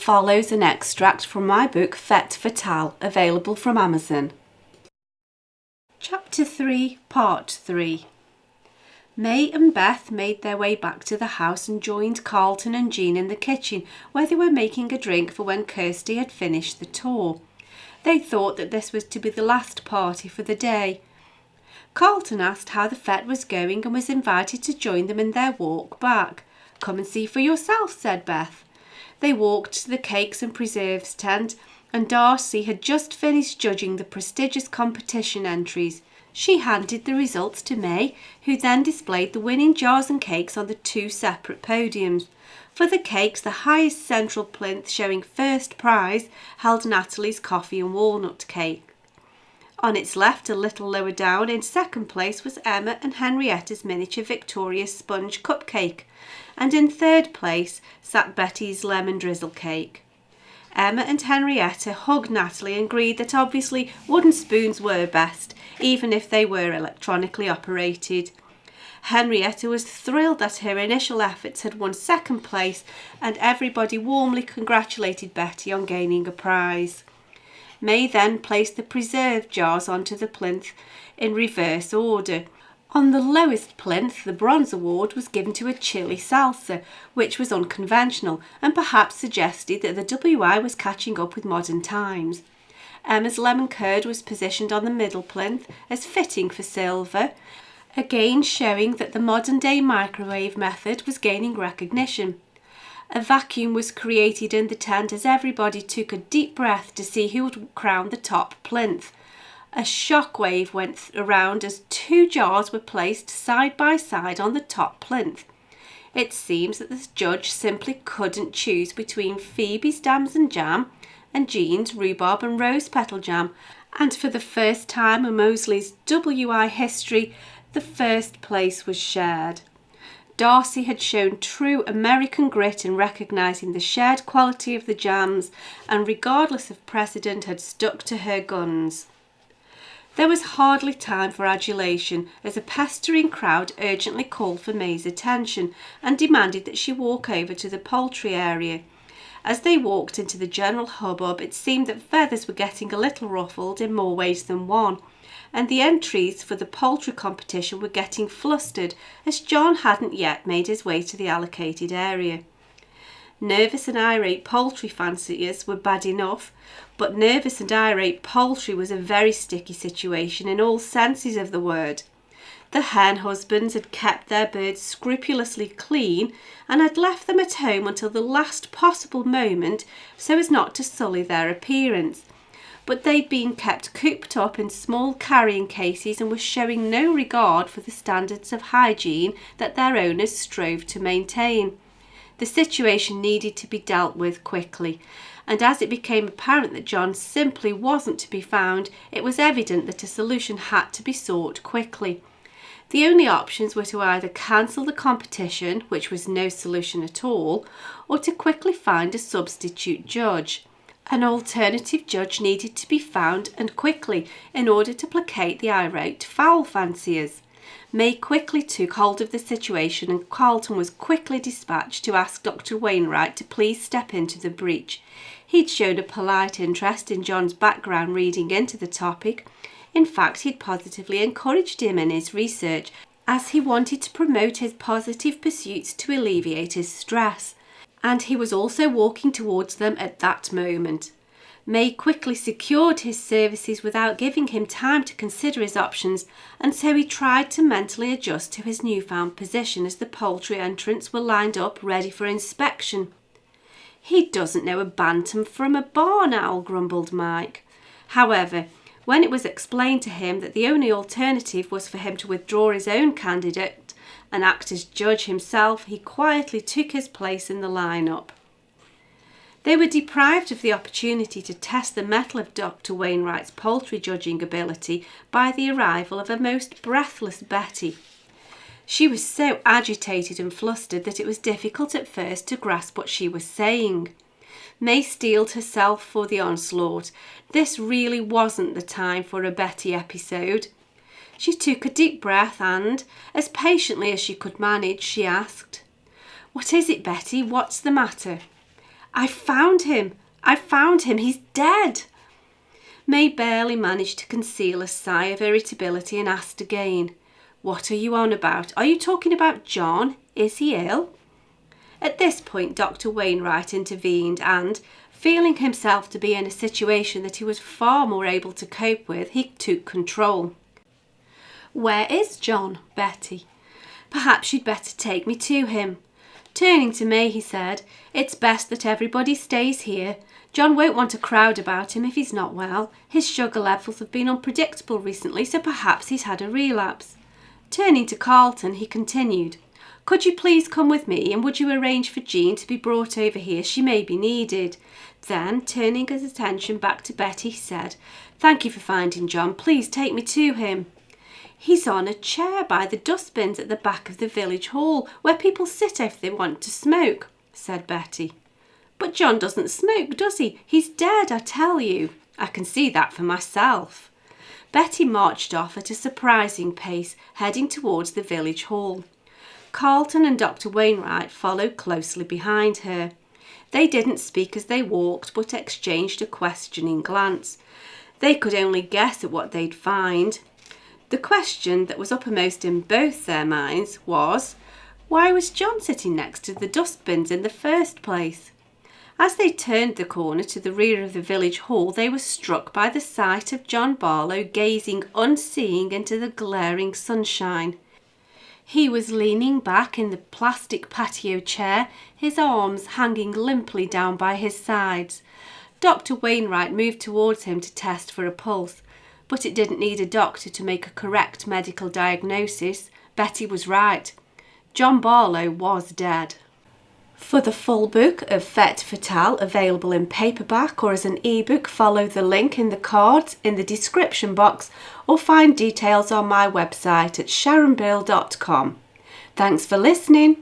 follows an extract from my book Fête Fatale, available from Amazon. Chapter 3, Part 3. May and Beth made their way back to the house and joined Carlton and Jean in the kitchen, where they were making a drink for when Kirsty had finished the tour. They thought that this was to be the last party for the day. Carlton asked how the fête was going and was invited to join them in their walk back. "Come and see for yourself," said Beth. They walked to the cakes and preserves tent, and Darcy had just finished judging the prestigious competition entries. She handed the results to May, who then displayed the winning jars and cakes on the two separate podiums. For the cakes, the highest central plinth showing first prize held Natalie's coffee and walnut cake. On its left, a little lower down, in second place was Emma and Henrietta's miniature Victoria sponge cupcake, and in third place sat Betty's lemon drizzle cake. Emma and Henrietta hugged Natalie and agreed that obviously wooden spoons were best, even if they were electronically operated. Henrietta was thrilled that her initial efforts had won second place, and everybody warmly congratulated Betty on gaining a prize. May then placed the preserve jars onto the plinth in reverse order. On the lowest plinth, the bronze award was given to a chili salsa, which was unconventional and perhaps suggested that the WI was catching up with modern times. Emma's lemon curd was positioned on the middle plinth as fitting for silver, again showing that the modern-day microwave method was gaining recognition. A vacuum was created in the tent as everybody took a deep breath to see who would crown the top plinth. A shockwave went around as two jars were placed side by side on the top plinth. It seems that the judge simply couldn't choose between Phoebe's damson jam and Jean's rhubarb and rose petal jam, and for the first time in Mossleigh's WI history, the first place was shared. Darcy had shown true American grit in recognising the shared quality of the jams, and regardless of precedent had stuck to her guns. There was hardly time for adulation, as a pestering crowd urgently called for May's attention and demanded that she walk over to the poultry area. As they walked into the general hubbub, it seemed that feathers were getting a little ruffled in more ways than one, and the entries for the poultry competition were getting flustered, as John hadn't yet made his way to the allocated area. Nervous and irate poultry fanciers were bad enough, but nervous and irate poultry was a very sticky situation in all senses of the word. The hen husbands had kept their birds scrupulously clean and had left them at home until the last possible moment so as not to sully their appearance. But they'd been kept cooped up in small carrying cases and were showing no regard for the standards of hygiene that their owners strove to maintain. The situation needed to be dealt with quickly, and as it became apparent that John simply wasn't to be found, it was evident that a solution had to be sought quickly. The only options were to either cancel the competition, which was no solution at all, or to quickly find a substitute judge. An alternative judge needed to be found, and quickly, in order to placate the irate fowl fanciers. May quickly took hold of the situation, and Carlton was quickly dispatched to ask Dr. Wainwright to please step into the breach. He'd shown a polite interest in John's background reading into the topic. In fact, he'd positively encouraged him in his research, as he wanted to promote his positive pursuits to alleviate his stress. And he was also walking towards them at that moment. May quickly secured his services without giving him time to consider his options, and so he tried to mentally adjust to his newfound position as the poultry entrants were lined up ready for inspection. "He doesn't know a bantam from a barn owl," grumbled Mike. However, when it was explained to him that the only alternative was for him to withdraw his own candidate and act as judge himself, he quietly took his place in the line-up. They were deprived of the opportunity to test the mettle of Dr. Wainwright's poultry judging ability by the arrival of a most breathless Betty. She was so agitated and flustered that it was difficult at first to grasp what she was saying. May steeled herself for the onslaught. This really wasn't the time for a Betty episode. She took a deep breath and, as patiently as she could manage, she asked, "What is it, Betty? What's the matter?" I found him! I found him! He's dead! May barely managed to conceal a sigh of irritability and asked again, "What are you on about? Are you talking about John? Is he ill?" At this point, Dr. Wainwright intervened and, feeling himself to be in a situation that he was far more able to cope with, he took control. "Where is John, Betty? Perhaps you'd better take me to him." Turning to May, he said, "It's best that everybody stays here. John won't want a crowd about him if he's not well. His sugar levels have been unpredictable recently, so perhaps he's had a relapse." Turning to Carlton, he continued, "Could you please come with me, and would you arrange for Jean to be brought over here? She may be needed." Then, turning his attention back to Betty, he said, "Thank you for finding John. Please take me to him." "He's on a chair by the dustbins at the back of the village hall, where people sit if they want to smoke," said Betty. "But John doesn't smoke, does he? He's dead, I tell you. I can see that for myself." Betty marched off at a surprising pace, heading towards the village hall. Carlton and Dr. Wainwright followed closely behind her. They didn't speak as they walked, but exchanged a questioning glance. They could only guess at what they'd find. The question that was uppermost in both their minds was, why was John sitting next to the dustbins in the first place? As they turned the corner to the rear of the village hall, they were struck by the sight of John Barlow gazing unseeing into the glaring sunshine. He was leaning back in the plastic patio chair, his arms hanging limply down by his sides. Dr. Wainwright moved towards him to test for a pulse, but it didn't need a doctor to make a correct medical diagnosis. Betty was right. John Barlow was dead. For the full book of Fête Fatale, available in paperback or as an ebook, follow the link in the cards in the description box or find details on my website at sharonbill.com. Thanks for listening.